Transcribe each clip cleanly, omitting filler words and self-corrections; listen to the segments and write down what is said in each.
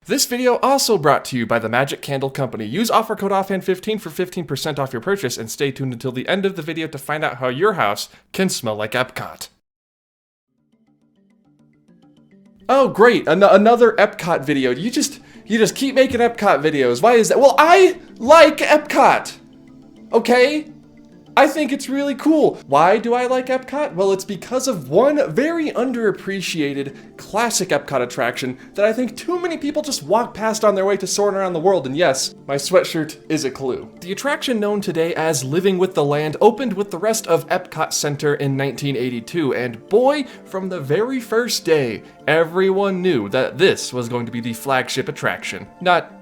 This video also brought to you by the Magic Candle Company. Use offer code OFFHAND15 for 15% off your purchase, and stay tuned until the end of the video to find out how your house can smell like Epcot. Oh great, another Epcot video. You just keep making Epcot videos. Why is that? Well, I like Epcot, okay? I think it's really cool. Why do I like Epcot? Well, it's because of one very underappreciated classic Epcot attraction that I think too many people just walk past on their way to soaring around the world, and yes, my sweatshirt is a clue. The attraction known today as Living with the Land opened with the rest of Epcot Center in 1982, and boy, from the very first day, everyone knew that this was going to be the flagship attraction. Not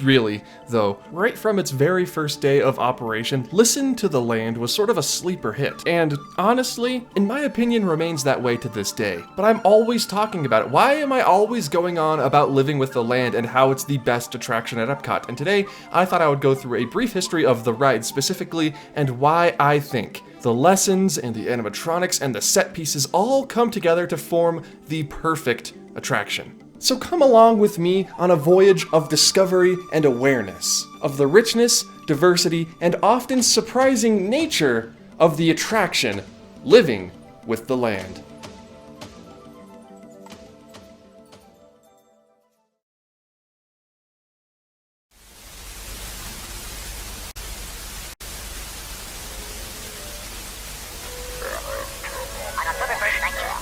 really, though. Right from its very first day of operation, Listen to the Land was sort of a sleeper hit, and honestly, in my opinion, remains that way to this day. But I'm always talking about it. Why am I always going on about Living with the Land and how it's the best attraction at Epcot? And today, I thought I would go through a brief history of the ride specifically, and why I think the lessons and the animatronics and the set pieces all come together to form the perfect attraction. So come along with me on a voyage of discovery and awareness of the richness, diversity, and often surprising nature of the attraction, Living with the Land.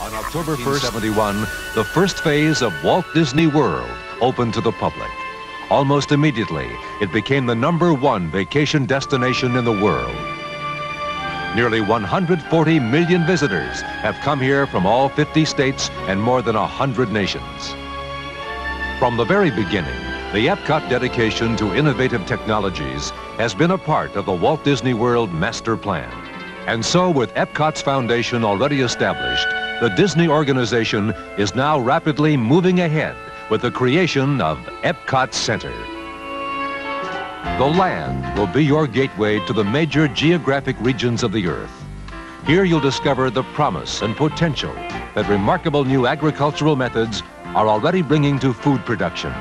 On October 1st, 1971, the first phase of Walt Disney World opened to the public. Almost immediately, it became the #1 vacation destination in the world. Nearly 140 million visitors have come here from all 50 states and more than 100 nations. From the very beginning, the Epcot dedication to innovative technologies has been a part of the Walt Disney World Master Plan. And so, with Epcot's foundation already established, the Disney organization is now rapidly moving ahead with the creation of Epcot Center. The land will be your gateway to the major geographic regions of the Earth. Here you'll discover the promise and potential that remarkable new agricultural methods are already bringing to food production,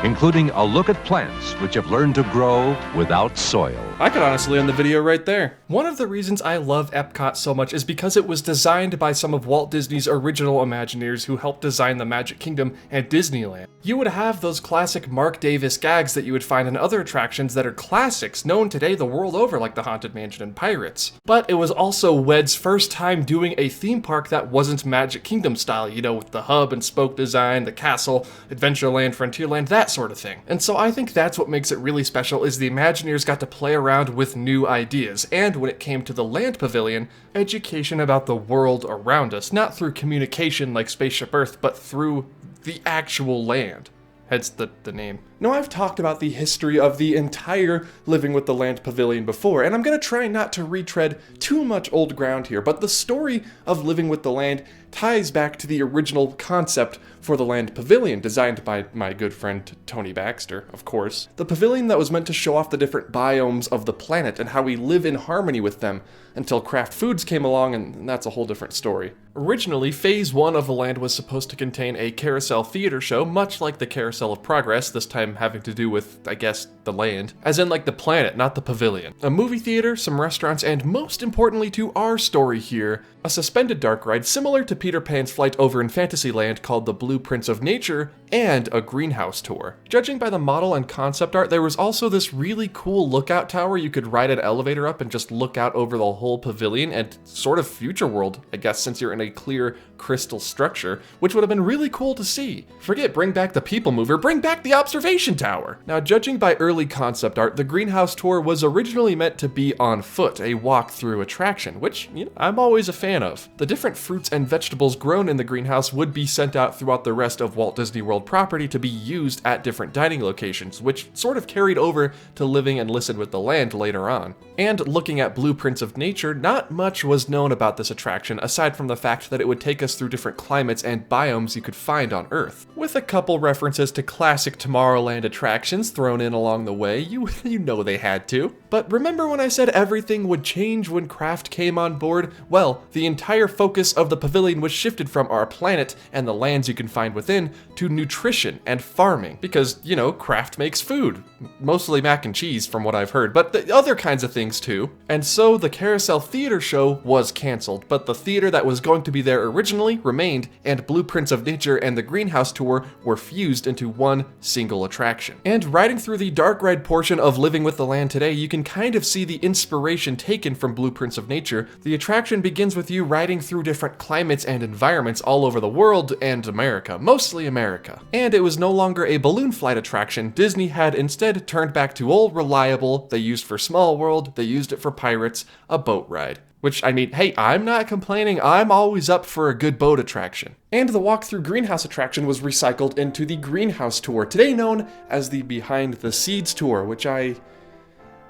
including a look at plants which have learned to grow without soil. I could honestly end the video right there. One of the reasons I love Epcot so much is because it was designed by some of Walt Disney's original Imagineers who helped design the Magic Kingdom and Disneyland. You would have those classic Mark Davis gags that you would find in other attractions that are classics known today the world over, like the Haunted Mansion and Pirates. But it was also WED's first time doing a theme park that wasn't Magic Kingdom style, you know, with the hub and spoke design, the castle, Adventureland, Frontierland, that sort of thing. And so I think that's what makes it really special, is the Imagineers got to play around with new ideas, and when it came to the Land Pavilion, education about the world around us, not through communication like Spaceship Earth, but through the actual land. Hence the name. Now, I've talked about the history of the entire Living with the Land Pavilion before, and I'm gonna try not to retread too much old ground here, but the story of Living with the Land ties back to the original concept for the Land Pavilion, designed by my good friend Tony Baxter, of course. The pavilion that was meant to show off the different biomes of the planet and how we live in harmony with them, until Kraft Foods came along, and that's a whole different story. Originally, Phase 1 of the land was supposed to contain a carousel theater show, much like the Carousel of Progress, this time having to do with, I guess, the land. As in like the planet, not the pavilion. A movie theater, some restaurants, and most importantly to our story here, a suspended dark ride similar to Peter Pan's flight over in Fantasyland called the Blueprints of Nature, and a greenhouse tour. Judging by the model and concept art, there was also this really cool lookout tower you could ride an elevator up and just look out over the whole pavilion and sort of future world, I guess, since you're in a clear crystal structure, which would have been really cool to see. Forget bring back the people mover, bring back the observation tower. Now, judging by early concept art, the greenhouse tour was originally meant to be on foot, a walk-through attraction, which, you know, I'm always a fan of. The different fruits and vegetables grown in the greenhouse would be sent out throughout the rest of Walt Disney World property to be used at different dining locations, which sort of carried over to Living and Listen with the Land later on. And looking at Blueprints of Nature, not much was known about this attraction aside from the fact that it would take us us through different climates and biomes you could find on Earth, with a couple references to classic Tomorrowland attractions thrown in along the way. You know they had to. But remember when I said everything would change when Craft came on board? Well, the entire focus of the pavilion was shifted from our planet and the lands you can find within to nutrition and farming, because, you know, Craft makes food. Mostly mac and cheese from what I've heard, but the other kinds of things too. And so the Carousel Theater show was canceled, but the theater that was going to be there originally remained, and Blueprints of Nature and the Greenhouse Tour were fused into one single attraction. And riding through the dark ride portion of Living with the Land today, you can kind of see the inspiration taken from Blueprints of Nature. The attraction begins with you riding through different climates and environments all over the world and America, mostly America. And it was no longer a balloon flight attraction. Disney had instead turned back to old reliable, they used for Small World, they used it for Pirates, a boat ride. Which, I mean, hey, I'm not complaining, I'm always up for a good boat attraction. And the Walk Through Greenhouse attraction was recycled into the Greenhouse Tour, today known as the Behind the Seeds Tour, which I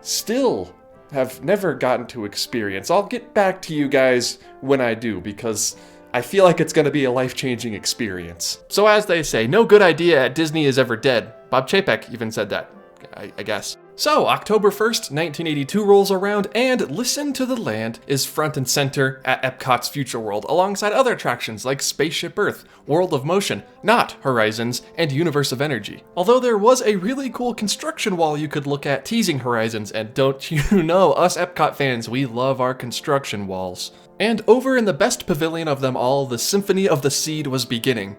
still have never gotten to experience. I'll get back to you guys when I do, because I feel like it's going to be a life-changing experience. So as they say, no good idea at Disney is ever dead. Bob Chapek even said that, I guess. So, October 1st, 1982 rolls around, and Listen to the Land is front and center at Epcot's Future World, alongside other attractions like Spaceship Earth, World of Motion, Not Horizons, and Universe of Energy. Although there was a really cool construction wall you could look at teasing Horizons, and don't you know, us Epcot fans, we love our construction walls. And over in the best pavilion of them all, the Symphony of the Seed was beginning.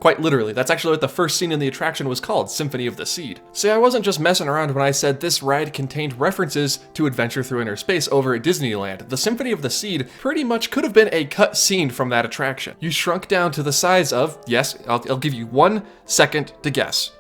Quite literally, that's actually what the first scene in the attraction was called, Symphony of the Seed. See, I wasn't just messing around when I said this ride contained references to Adventure Through Inner Space over at Disneyland. The Symphony of the Seed pretty much could have been a cut scene from that attraction. You shrunk down to the size of, yes, I'll give you 1 second to guess.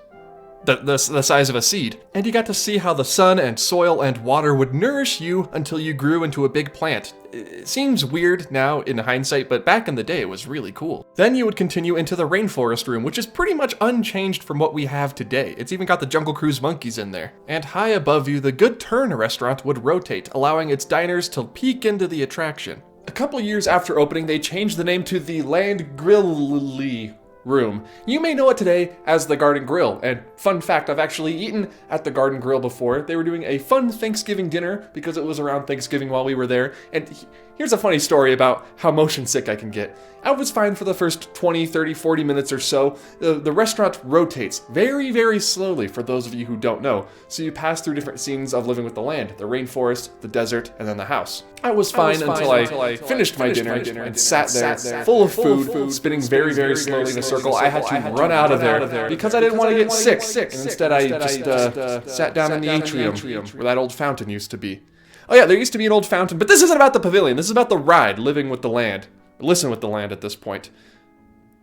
The size of a seed. And you got to see how the sun and soil and water would nourish you until you grew into a big plant. It seems weird now in hindsight, but back in the day it was really cool. Then you would continue into the rainforest room, which is pretty much unchanged from what we have today. It's even got the Jungle Cruise monkeys in there. And high above you, the Good Turn restaurant would rotate, allowing its diners to peek into the attraction. A couple years after opening, they changed the name to the Land Grill room. You may know it today as the Garden Grill, and fun fact, I've actually eaten at the Garden Grill before. They were doing a fun Thanksgiving dinner because it was around Thanksgiving while we were there, and here's a funny story about how motion sick I can get. I was fine for the first 20, 30, 40 minutes or so. The restaurant rotates very, very slowly for those of you who don't know. So you pass through different scenes of Living with the Land, the rainforest, the desert, and then the house. I was fine until I finished my dinner and sat there full of food, spinning very, very slowly in a circle. I had to run out of there because I didn't want to get sick. And instead I just sat down in the atrium where that old fountain used to be. Oh yeah, there used to be an old fountain, but this isn't about the pavilion. This is about the ride, Living with the Land. Listen with the Land at this point.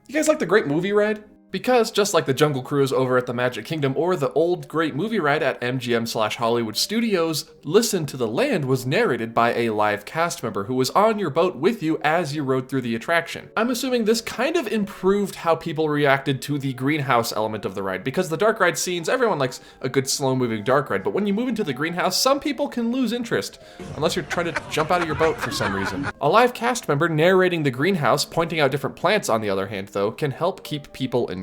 You guys like the Great Movie Ride? Because just like the Jungle Cruise over at the Magic Kingdom or the old Great Movie Ride at MGM/Hollywood Studios, Listen to the Land was narrated by a live cast member who was on your boat with you as you rode through the attraction. I'm assuming this kind of improved how people reacted to the greenhouse element of the ride, because the dark ride scenes, everyone likes a good slow-moving dark ride, but when you move into the greenhouse, some people can lose interest, unless you're trying to jump out of your boat for some reason. A live cast member narrating the greenhouse, pointing out different plants on the other hand though, can help keep people engaged.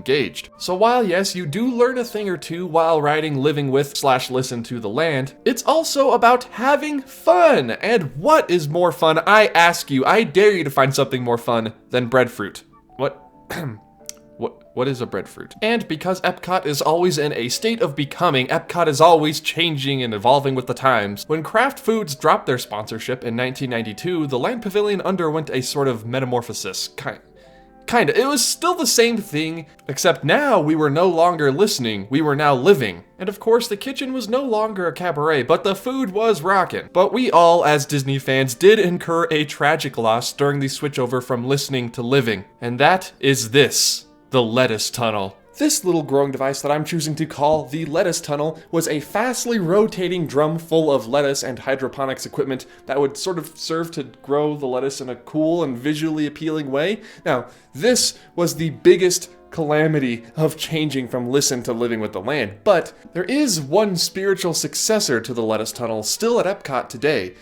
So while yes, you do learn a thing or two while riding Living with/Listen to the Land, it's also about having fun. And what is more fun? I ask you, I dare you to find something more fun than breadfruit. What? What is a breadfruit? And because Epcot is always in a state of becoming, Epcot is always changing and evolving with the times. When Kraft Foods dropped their sponsorship in 1992, the Land Pavilion underwent a sort of metamorphosis. Kinda. It was still the same thing, except now we were no longer listening, we were now living. And of course, the kitchen was no longer a cabaret, but the food was rockin'. But we all, as Disney fans, did incur a tragic loss during the switchover from listening to living. And that is this, the lettuce tunnel. This little growing device that I'm choosing to call the lettuce tunnel was a fastly rotating drum full of lettuce and hydroponics equipment that would sort of serve to grow the lettuce in a cool and visually appealing way. Now, this was the biggest calamity of changing from Listen to Living with the Land, but there is one spiritual successor to the lettuce tunnel still at Epcot today.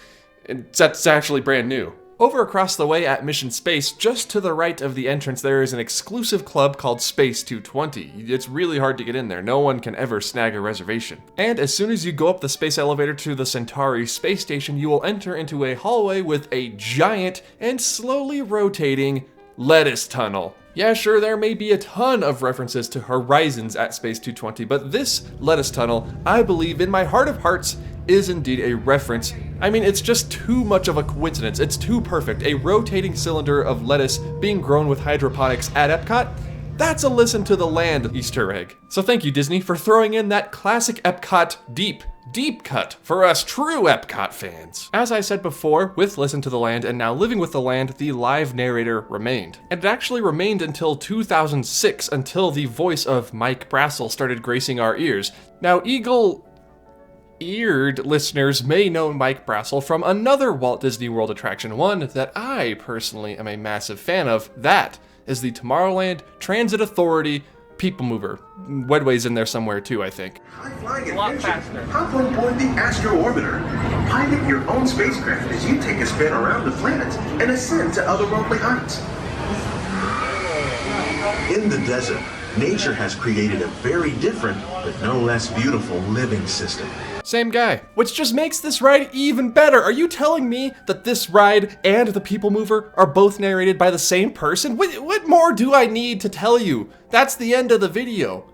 That's actually brand new. Over across the way at Mission Space, just to the right of the entrance, there is an exclusive club called Space 220. It's really hard to get in there. No one can ever snag a reservation. And as soon as you go up the space elevator to the Centauri space station, you will enter into a hallway with a giant and slowly rotating lettuce tunnel. Yeah, sure, there may be a ton of references to horizons at Space 220, but this lettuce tunnel, I believe in my heart of hearts, is indeed a reference. I mean, it's just too much of a coincidence. It's too perfect. A rotating cylinder of lettuce being grown with hydroponics at Epcot? That's a Listen to the Land Easter egg. So thank you, Disney, for throwing in that classic Epcot deep cut for us true Epcot fans. As I said before, with Listen to the Land and now Living with the Land, the live narrator remained. And it actually remained until 2006, until the voice of Mike Brassel started gracing our ears. Now, eagle-eared listeners may know Mike Brassel from another Walt Disney World attraction, one that I personally am a massive fan of. That is the Tomorrowland Transit Authority People Mover. Wedway's in there somewhere too, I think. High-flying adventure. Hop on board the Astro Orbiter. Pilot your own spacecraft as you take a spin around the planet and ascend to otherworldly heights. In the desert, nature has created a very different, but no less beautiful living system. Same guy, which just makes this ride even better. Are you telling me that this ride and the People Mover are both narrated by the same person? What more do I need to tell you? That's the end of the video.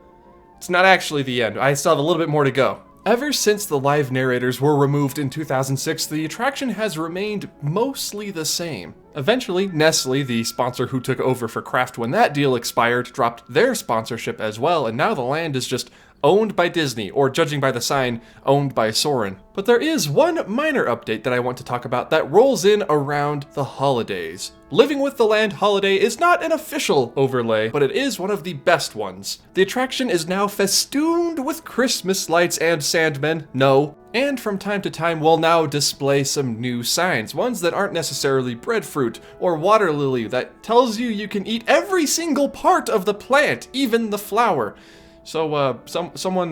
It's not actually the end. I still have a little bit more to go. Ever since the live narrators were removed in 2006, the attraction has remained mostly the same. Eventually, Nestle, the sponsor who took over for Kraft when that deal expired, dropped their sponsorship as well, and now the land is just owned by Disney, or judging by the sign, owned by Soarin'. But there is one minor update that I want to talk about that rolls in around the holidays. Living with the Land Holiday is not an official overlay, but it is one of the best ones. The attraction is now festooned with Christmas lights and Sandmen, and from time to time will now display some new signs, ones that aren't necessarily breadfruit or water lily, that tells you you can eat every single part of the plant, even the flower. So, someone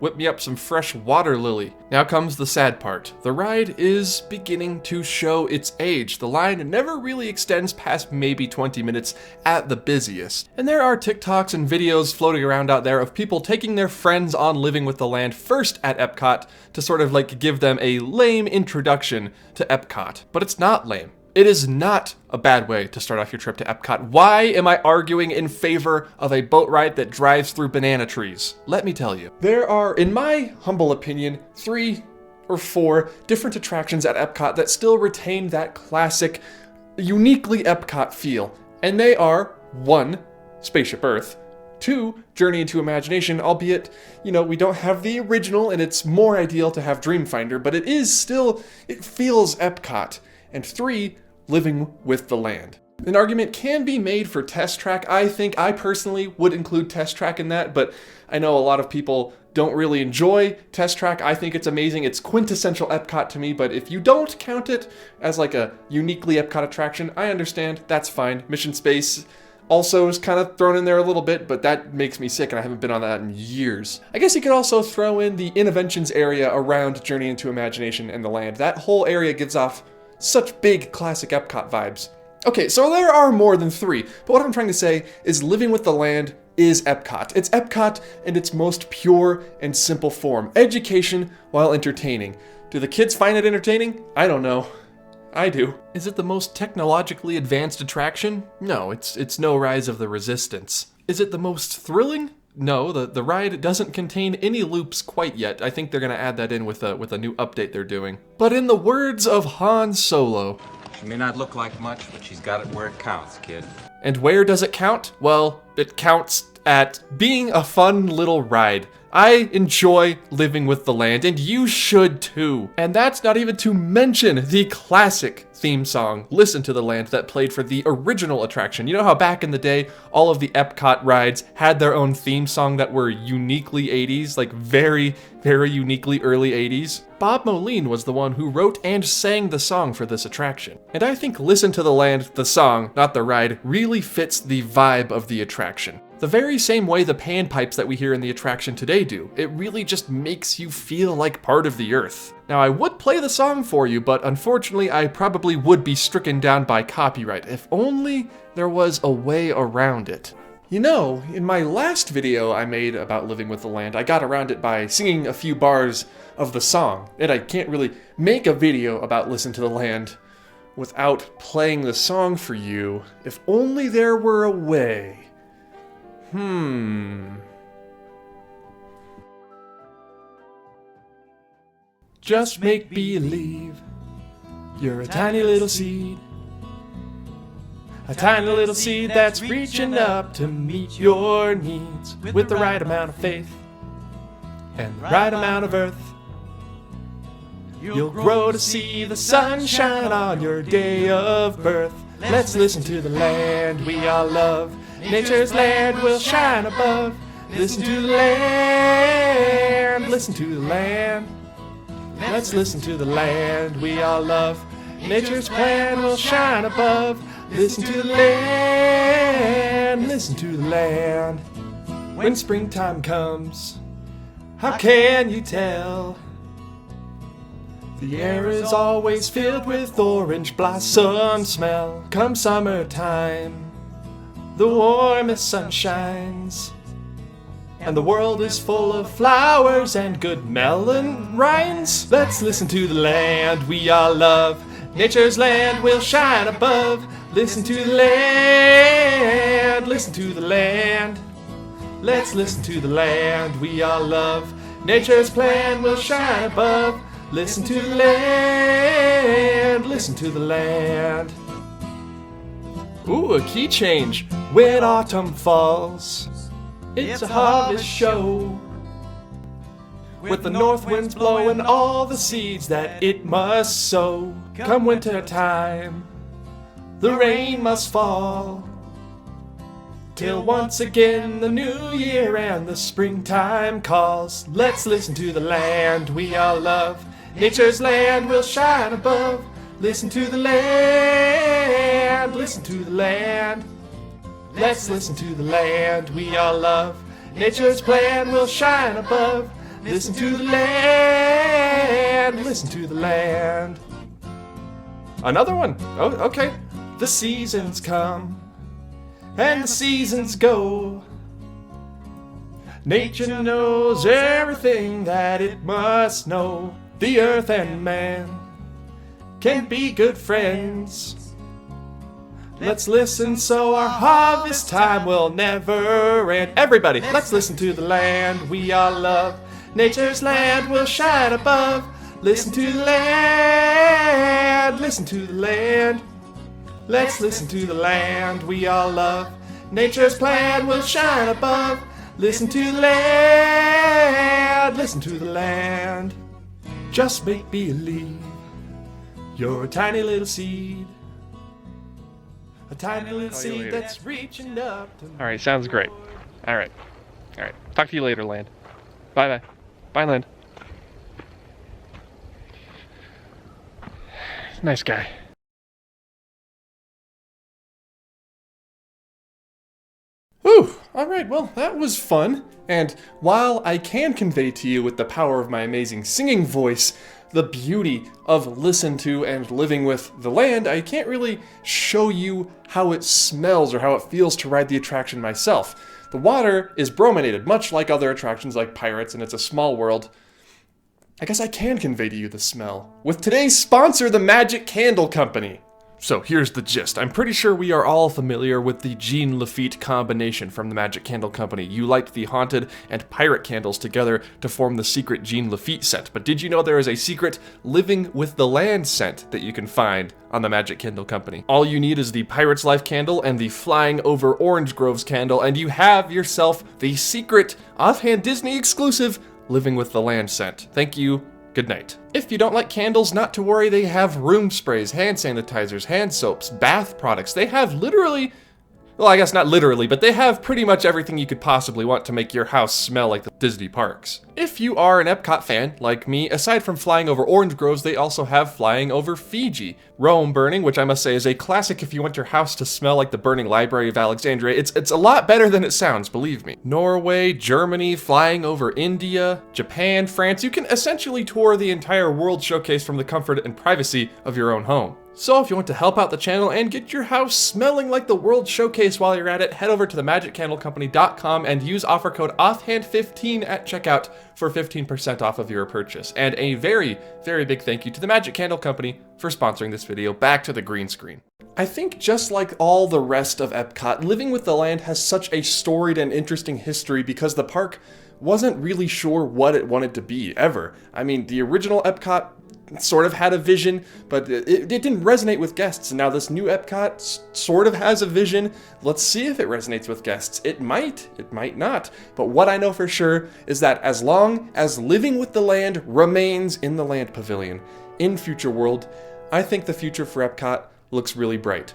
whip me up some fresh water lily. Now comes the sad part. The ride is beginning to show its age. The line never really extends past maybe 20 minutes at the busiest. And there are TikToks and videos floating around out there of people taking their friends on Living with the Land first at Epcot to sort of like give them a lame introduction to Epcot. But it's not lame. It is not a bad way to start off your trip to Epcot. Why am I arguing in favor of a boat ride that drives through banana trees? Let me tell you. There are, in my humble opinion, 3 or 4 different attractions at Epcot that still retain that classic, uniquely Epcot feel. And they are 1, Spaceship Earth, 2, Journey into Imagination, albeit, we don't have the original and it's more ideal to have Dreamfinder, but it feels Epcot. And 3, Living with the Land. An argument can be made for Test Track. I personally would include Test Track in that, but I know a lot of people don't really enjoy Test Track. I think it's amazing. It's quintessential Epcot to me, but if you don't count it as like a uniquely Epcot attraction, I understand. That's fine. Mission Space also is kind of thrown in there a little bit, but that makes me sick and I haven't been on that in years. I guess you could also throw in the Innoventions area around Journey into Imagination and the Land. That whole area gives off such big classic Epcot vibes. Okay, so there are more than 3, but what I'm trying to say is Living with the Land is Epcot. It's Epcot in its most pure and simple form. Education while entertaining. Do the kids find it entertaining? I don't know. I do. Is it the most technologically advanced attraction? No, it's no Rise of the Resistance. Is it the most thrilling? No, the ride doesn't contain any loops quite yet. I think they're gonna add that in with a new update they're doing. But in the words of Han Solo, she may not look like much, but she's got it where it counts, kid. And where does it count? Well, it counts at being a fun little ride. I enjoy Living with the Land, and you should too. And that's not even to mention the classic theme song, Listen to the Land, that played for the original attraction. You know how back in the day, all of the Epcot rides had their own theme song that were uniquely 80s, like very, very uniquely early 80s? Bob Moline was the one who wrote and sang the song for this attraction. And I think Listen to the Land, the song, not the ride, really fits the vibe of the attraction. The very same way the panpipes that we hear in the attraction today do. It really just makes you feel like part of the Earth. Now, I would play the song for you, but unfortunately I probably would be stricken down by copyright. If only there was a way around it. You know, in my last video I made about living with the land, I got around it by singing a few bars of the song. And I can't really make a video about Listen to the Land without playing the song for you. If only there were a way. Just make believe you're a tiny little seed. A tiny little seed that's reaching up to meet your needs with the right amount of faith and the right amount of earth. You'll grow to see the sunshine on your day of birth. Let's listen to the land we all love. Nature's land will shine above. Listen to the land, listen to the land. Let's listen to the land we all love. Nature's plan will shine above. Listen to the land, listen to the land. When springtime comes, how can you tell? The air is always filled with orange blossom smell. Come summertime, the warmest sun shines, and the world is full of flowers and good melon rinds. Let's listen to the land we all love. Nature's land will shine above. Listen to the land, listen to the land. Let's listen to the land we all love. Nature's plan will shine above. Listen to the land, listen to the land. Ooh, a key change. When autumn falls, it's a harvest show, with the north winds blowing all the seeds that it must sow. Come winter time, the rain must fall, till once again the new year and the springtime calls. Let's listen to the land we all love. Nature's land will shine above. Listen to the land, listen to the land. Let's listen to the land we all love. Nature's plan will shine above. Listen to the land, listen to the land. Another one. Oh, okay. The seasons come and the seasons go. Nature knows everything that it must know. The earth and man can be good friends. Let's listen so our harvest time will never end. Everybody, let's listen to the land we all love. Nature's land will shine above. Listen to the land, listen to the land. Let's listen to the land we all love. Nature's plan will shine above. Listen to the land, listen to the land. Just make believe you're a tiny little seed. A tiny little seed that's reaching up to... Alright, sounds great. Alright. Alright. Talk to you later, land. Bye-bye. Bye, land. Nice guy. Whew! Alright, well, that was fun. And while I can convey to you with the power of my amazing singing voice the beauty of Listen to and Living with the Land, I can't really show you how it smells or how it feels to ride the attraction myself. The water is brominated, much like other attractions like Pirates, and it's a small world. I guess I can convey to you the smell with today's sponsor, the Magic Candle Company. So here's the gist. I'm pretty sure we are all familiar with the Jean Lafitte combination from the Magic Candle Company. You light the Haunted and Pirate candles together to form the secret Jean Lafitte scent. But did you know there is a secret Living with the Land scent that you can find on the Magic Candle Company? All you need is the Pirate's Life candle and the Flying Over Orange Groves candle, and you have yourself the secret, offhand Disney exclusive Living with the Land scent. Thank you. Good night. If you don't like candles, not to worry, they have room sprays, hand sanitizers, hand soaps, bath products. They have literally Well, I guess not literally, but they have pretty much everything you could possibly want to make your house smell like the Disney parks. If you are an Epcot fan, like me, aside from flying over orange groves, they also have flying over Fiji. Rome burning, which I must say is a classic if you want your house to smell like the burning Library of Alexandria. It's a lot better than it sounds, believe me. Norway, Germany, flying over India, Japan, France. You can essentially tour the entire World Showcase from the comfort and privacy of your own home. So if you want to help out the channel and get your house smelling like the World Showcase while you're at it, head over to themagiccandlecompany.com and use offer code OFFHAND15 at checkout for 15% off of your purchase. And a very, very big thank you to the Magic Candle Company for sponsoring this video. Back to the green screen. I think just like all the rest of Epcot, Living with the Land has such a storied and interesting history because the park wasn't really sure what it wanted to be, ever. I mean, the original Epcot sort of had a vision, but it didn't resonate with guests. And now this new Epcot sort of has a vision. Let's see if it resonates with guests. It might not. But what I know for sure is that as long as Living with the Land remains in the Land Pavilion in Future World, I think the future for Epcot looks really bright.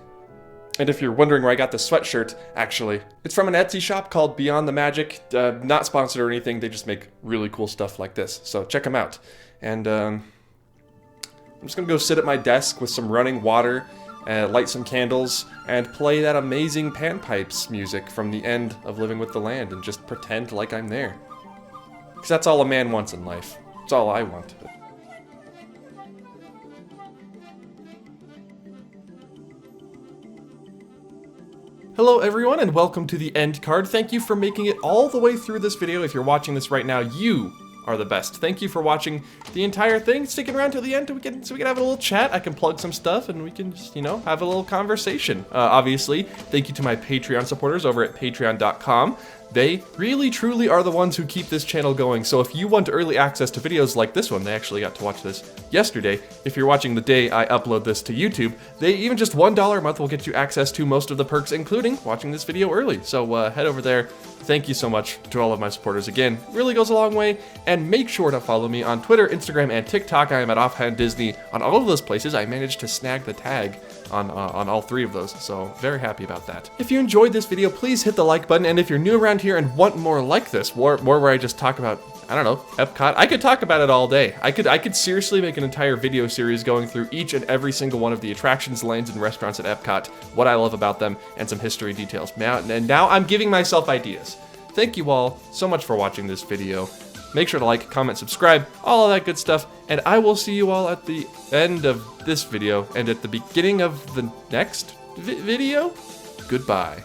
And if you're wondering where I got this sweatshirt, actually, it's from an Etsy shop called Beyond the Magic. Not sponsored or anything, they just make really cool stuff like this. So check them out. And I'm just gonna go sit at my desk with some running water, light some candles, and play that amazing panpipes music from the end of Living with the Land and just pretend like I'm there. Because that's all a man wants in life. That's all I want. Hello everyone and welcome to the end card. Thank you for making it all the way through this video. If you're watching this right now, you are the best. Thank you for watching the entire thing, sticking around till the end so we can have a little chat. I can plug some stuff and we can just, have a little conversation. Obviously, thank you to my Patreon supporters over at patreon.com. They really, truly are the ones who keep this channel going. So if you want early access to videos like this one, they actually got to watch this yesterday. If you're watching the day I upload this to YouTube, even just $1 a month will get you access to most of the perks, including watching this video early. So head over there. Thank you so much to all of my supporters again. It really goes a long way. And make sure to follow me on Twitter, Instagram, and TikTok. I am at Offhand Disney. On all of those places, I managed to snag the tag on all three of those. So very happy about that. If you enjoyed this video, please hit the like button. And if you're new around here and want more like this, more where I just talk about, I don't know, Epcot, I could talk about it all day. I could seriously make an entire video series going through each and every single one of the attractions, lanes, and restaurants at Epcot, what I love about them, and some history details. Now I'm giving myself ideas. Thank you all so much for watching this video. Make sure to like, comment, subscribe, all of that good stuff, and I will see you all at the end of this video and at the beginning of the next video. Goodbye.